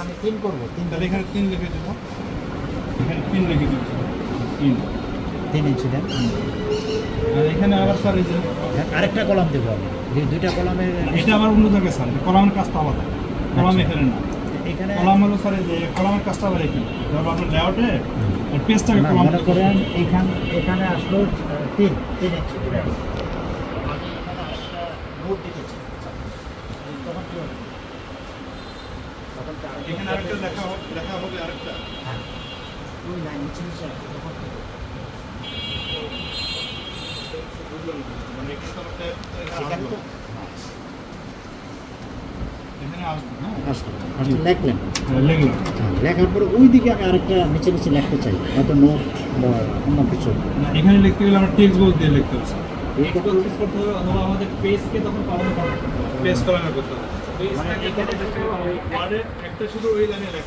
আমি 3 করব। তাহলে এখানে 3 লিখে দেব। এখানে 3 লিখে দিচ্ছি। 3 ইঞ্চি দেন। আর এখানে আবার স্যার এই যে আরেকটা কলাম দেব আমি। এই দুইটা কলামের এটা আবার অন্য জায়গায় স্যার। কলামের কাজটা আলাদা। কলাম এখানে না। এখানে কলাম হলো স্যার এই যে কলামের কাজটা আবার এখানে। ধরো আপনার লেআউটে আর পেজটাকে কলাম মনে করেন এখানে আসলো 3 ইঞ্চি করে আসলো। আমি এখানে আরেকটা নোট দিতে চাই। তখন কি হবে? এখানে আরেকটা লেখা হবে আরেকটা। হ্যাঁ। ওই লাইন নিচে আসবে তখন কি হবে? মানে এখানে তো একটা এখানে তো এখানে আসবে হ্যাঁ। আসলে লিখলেন। লিখলাম। লেখার পরে ওই দিকে আমি আরেকটা নিচে লিখতে চাই, হয়তো নোট বা অন্য কিছু। এখানে লিখতে গেলে আমরা টেক্সট বক্স দিয়ে লিখতে হবে টেক্সট বক্স ইউজ করতে হবে অথবা আমাদের পেজকে তখন কলামে কনভার্ট করতে হবে। পেজ কলামে করতে হবে। মানে এখানে ওয়ার্ডে একটা শুধু ওই লাইনে লেখা